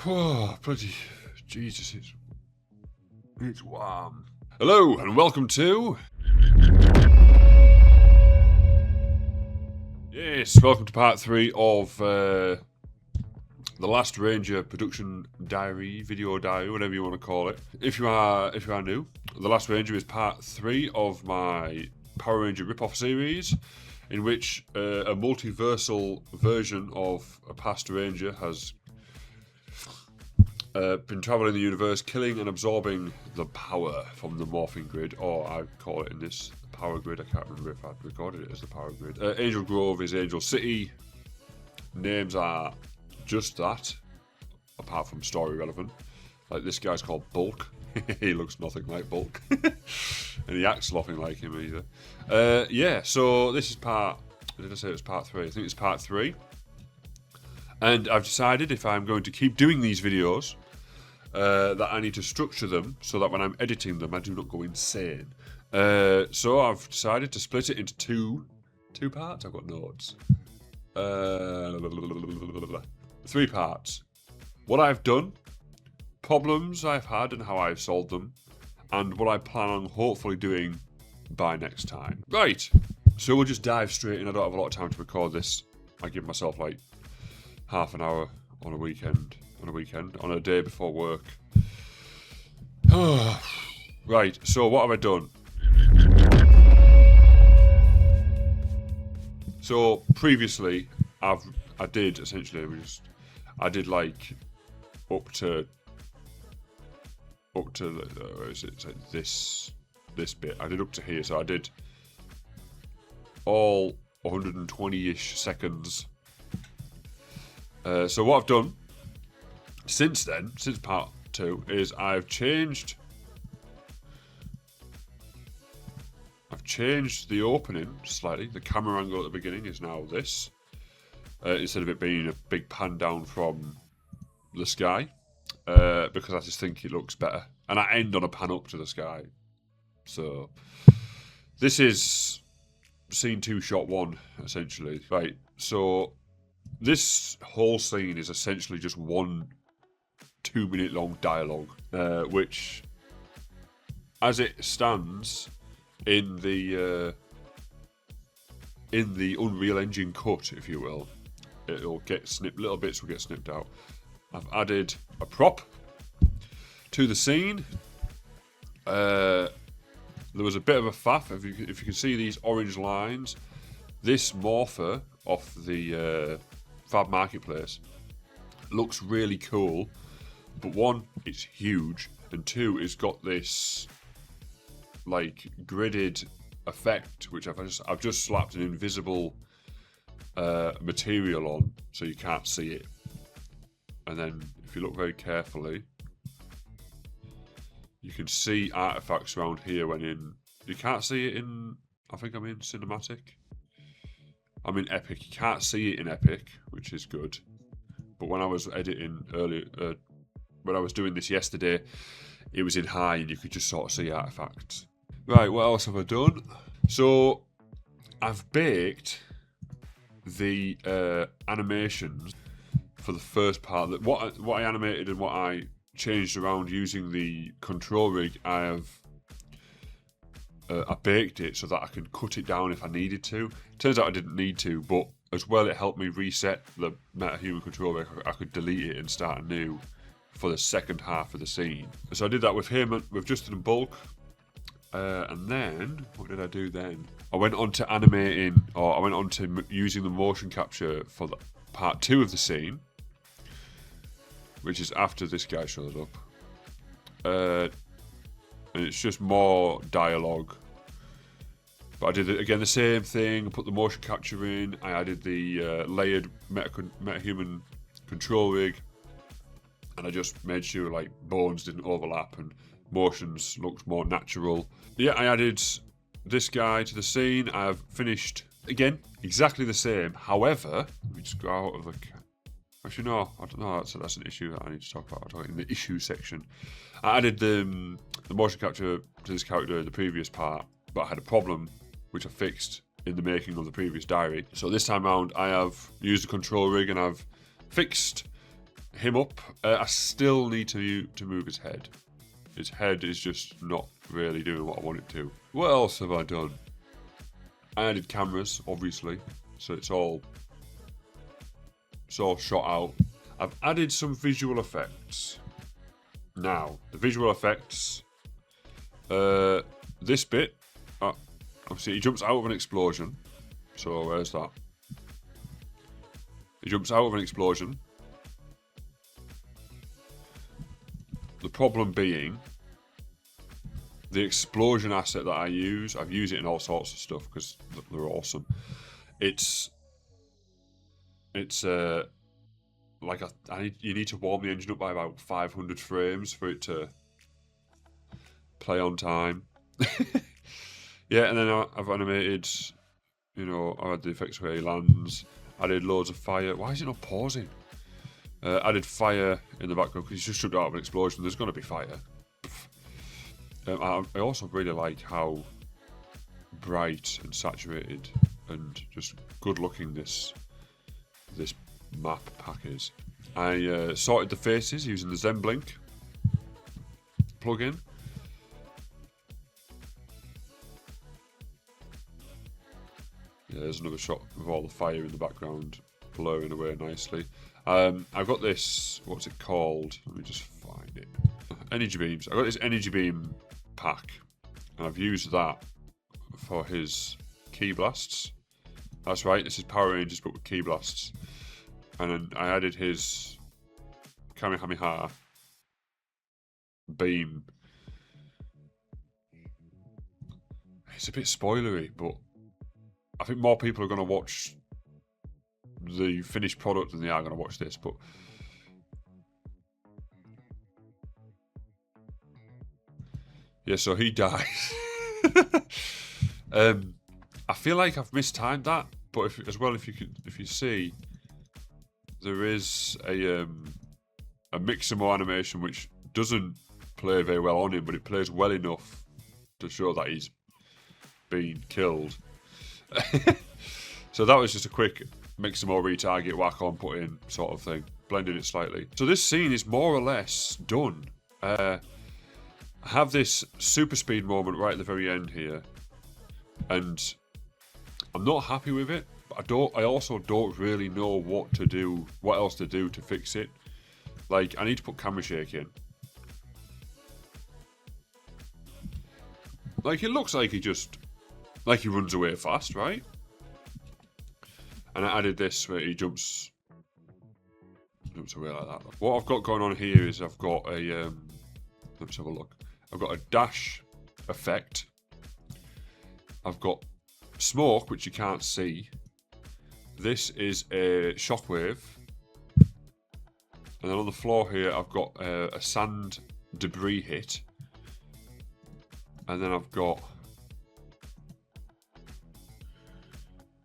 Oh, bloody Jesus, it's warm. Hello, and welcome to... Yes, welcome to part 3 of The Last Ranger production diary, video diary, whatever you want to call it. If you are new, The Last Ranger is part 3 of my Power Ranger ripoff series, in which a multiversal version of a past Ranger has been travelling the universe, killing and absorbing the power from the morphing grid, or I call it in this power grid. I can't remember if I'd recorded it as the power grid. Angel Grove is Angel City. Names are just that, apart from story relevant. Like this guy's called Bulk. He looks nothing like Bulk. And he acts nothing like him either. Yeah, so this is part... Did I say it was part 3? I think it's part 3. And I've decided if I'm going to keep doing these videos, that I need to structure them so that when I'm editing them, I do not go insane. So I've decided to split it into two parts. I've got notes. 3 parts. What I've done, problems I've had and how I've solved them, and what I plan on hopefully doing by next time. Right, so we'll just dive straight in. I don't have a lot of time to record this. I give myself like half an hour on a weekend, on a day before work. Right, so what have I done? So previously, I did like up to is it like this bit? I did up to here, so I did all 120-ish seconds. So what I've done since then, since part 2, is I've changed the opening slightly. The camera angle at the beginning is now this, instead of it being a big pan down from the sky, because I just think it looks better. And I end on a pan up to the sky. So this is scene 2, shot 1, essentially. Right, so this whole scene is essentially just one 2-minute long dialogue, which, as it stands in the Unreal Engine cut, if you will, it'll get snipped. Little bits will get snipped out. I've added a prop to the scene. There was a bit of a faff. If you can see these orange lines, this morpher off the Fab Marketplace looks really cool, but 1, it's huge, and 2, it's got this like gridded effect, which I've just slapped an invisible material on, so you can't see it. And then if you look very carefully, you can see artifacts around here when in... You can't see it in... I think I'm in cinematic. I'm in Epic. You can't see it in Epic, which is good. But when I was editing earlier, when I was doing this yesterday, it was in high and you could just sort of see artifacts. Right, what else have I done? So, I've baked the animations for the first part. That what I animated and what I changed around using the control rig, I baked it so that I could cut it down if I needed to. Turns out I didn't need to, but as well it helped me reset the MetaHuman control rig. I could delete it and start anew for the second half of the scene. So I did that with him, with Justin and Bulk. And then, what did I do then? I went on to animating, or I went on to using the motion capture for the part 2 of the scene, which is after this guy shows up. And it's just more dialogue. But I did it again, the same thing. I put the motion capture in. I added the layered MetaHuman control rig, and I just made sure like bones didn't overlap and motions looked more natural. Yeah, I added this guy to the scene. I've finished again exactly the same. However, let me just go out of the... Actually, no, I don't know. That's an issue that I need to talk about. I'll talk in the issue section. I added the motion capture to this character in the previous part, but I had a problem which I fixed in the making of the previous diary. So this time around, I have used the control rig and I've fixed him up. I still need to move his head. His head is just not really doing what I want it to. What else have I done? I added cameras, obviously, so it's all shot out. I've added some visual effects. Now, the visual effects, this bit, obviously he jumps out of an explosion. So where's that? He jumps out of an explosion. The problem being, the explosion asset that I use, I've used it in all sorts of stuff because they're awesome. It's like you need to warm the engine up by about 500 frames for it to play on time. Yeah, and then I've animated, you know, I had the effects where he lands. I did loads of fire. Why is it not pausing? I did fire in the background because he's just jumped out of an explosion. There's going to be fire. I also really like how bright and saturated and just good looking this map pack is. I sorted the faces using the ZenBlink plugin. Yeah, there's another shot of all the fire in the background blurring away nicely. I've got this, what's it called? Let me just find it. Energy beams. I've got this energy beam pack, and I've used that for his key blasts. That's right, this is Power Rangers but with key blasts. And then I added his Kamehameha beam. It's a bit spoilery, but I think more people are going to watch the finished product than they are going to watch this. But yeah, so he dies. I feel like I've mistimed that, but if you see, there is a Mixamo animation which doesn't play very well on him, but it plays well enough to show that he's been killed. So that was just a quick Mixamo retarget, whack on, put in sort of thing, blending it slightly. So this scene is more or less done. I have this super speed moment right at the very end here, and I'm not happy with it. But I also don't really know what else to do to fix it. Like, I need to put camera shake in. Like, it looks like he runs away fast, right? And I added this where he jumps away like that. What I've got going on here is I've got a let's have a look. I've got a dash effect. I've got smoke, which you can't see. This is a shockwave. And then on the floor here, I've got a sand debris hit. And then I've got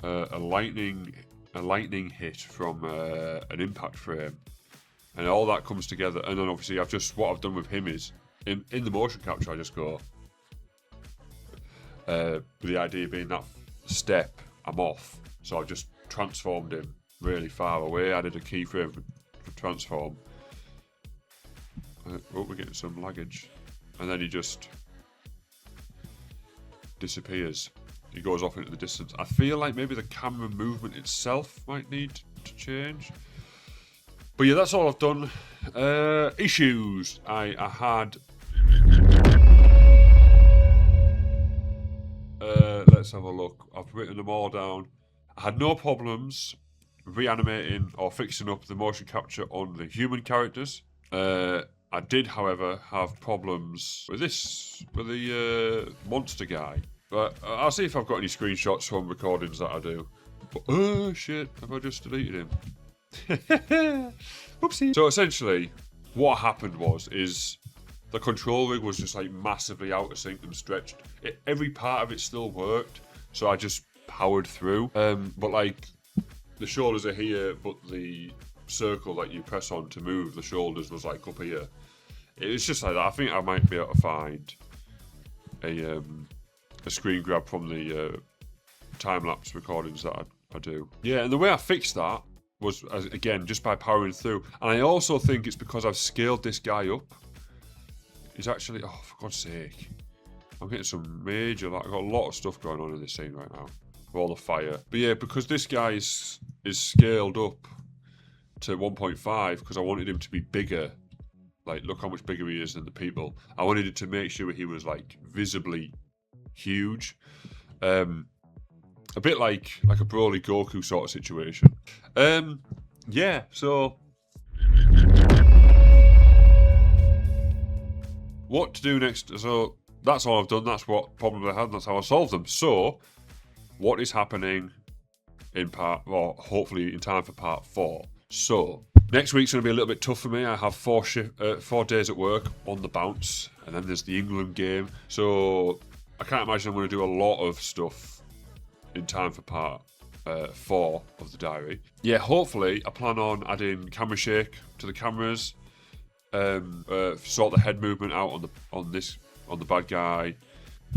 a lightning hit from an impact frame, and all that comes together. And then obviously what I've done with him is in the motion capture I just go with the idea being that step I'm off, so I've just transformed him really far away, added a keyframe for transform. Oh, we're getting some laggage, and then he just disappears. He goes off into the distance. I feel like maybe the camera movement itself might need to change. But yeah, that's all I've done. Issues I had. Let's have a look. I've written them all down. I had no problems reanimating or fixing up the motion capture on the human characters. I did, however, have problems with the monster guy. But I'll see if I've got any screenshots from recordings that I do. But, oh shit, have I just deleted him? Whoopsie. So essentially, what happened is the control rig was just like massively out of sync and stretched. Every part of it still worked, so I just powered through. But like, the shoulders are here, but the circle that you press on to move the shoulders was like up here. It's just like that. I think I might be able to find a screen grab from the time-lapse recordings that I do. Yeah, and the way I fixed that was again just by powering through. And I also think it's because I've scaled this guy up. He's actually, oh, for God's sake. I'm getting some major, I've got a lot of stuff going on in this scene right now. With all the fire. But yeah, because this guy is scaled up to 1.5, because I wanted him to be bigger. Like, look how much bigger he is than the people. I wanted it to make sure he was, like, visibly huge. A bit like a Broly Goku sort of situation. Yeah, so what to do next? So that's all I've done. That's what problems I had. That's how I solved them. So what is happening in hopefully in time for part 4? So next week's going to be a little bit tough for me. I have 4 days at work on the bounce, and then there's the England game. So I can't imagine I'm going to do a lot of stuff in time for part 4 of the diary. Yeah, hopefully I plan on adding camera shake to the cameras, sort the head movement out on the bad guy,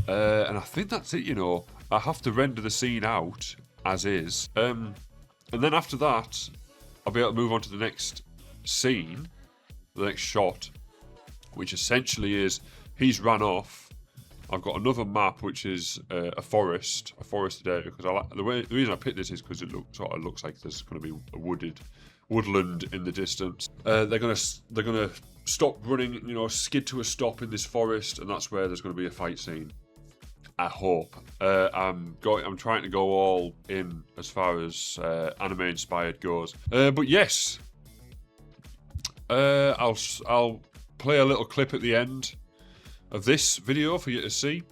and I think that's it. You know, I have to render the scene out as is, and then after that, I'll be able to move on to the next scene, the next shot, which essentially is he's ran off. I've got another map which is a forested area, because the reason I picked this is because it sort of looks like there's going to be a woodland in the distance. They're gonna stop running, you know, skid to a stop in this forest, and that's where there's going to be a fight scene. I hope. I'm trying to go all in as far as anime inspired goes. But yes, I'll play a little clip at the end of this video for you to see.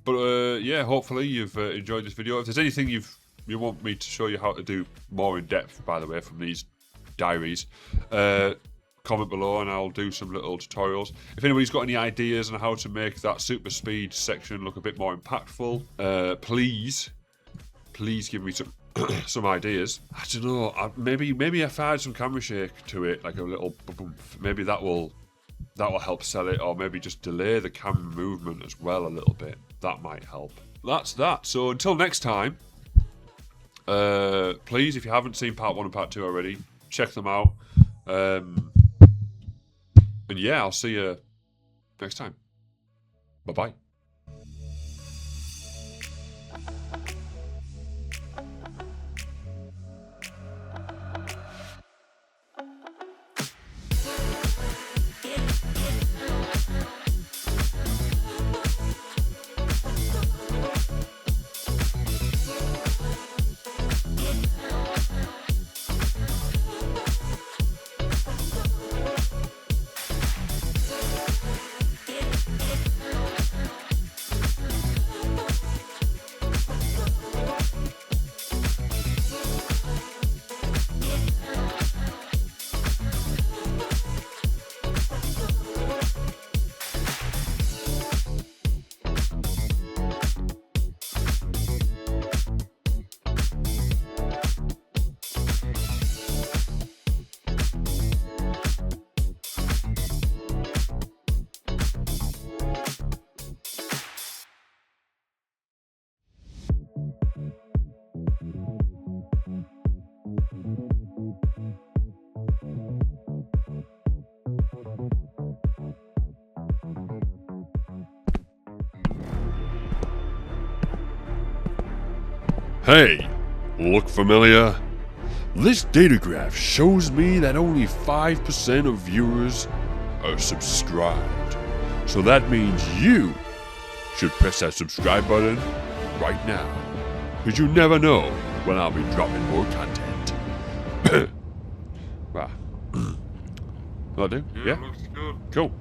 But yeah, hopefully you've enjoyed this video. If there's anything you want me to show you how to do more in depth, by the way, from these diaries, comment below and I'll do some little tutorials. If anybody's got any ideas on how to make that super speed section look a bit more impactful, please give me some ideas. I don't know, maybe if I add some camera shake to it, like a little boom, maybe that will help sell it, or maybe just delay the camera movement as well a little bit. That might help. That's that. So until next time, please, if you haven't seen part 1 and part 2 already, check them out. And yeah, I'll see you next time. Bye-bye. Hey, look familiar? This data graph shows me that only 5% of viewers are subscribed. So that means you should press that subscribe button right now, because you never know when I'll be dropping more content. Wow. Will I do? Yeah? Looks good. Cool.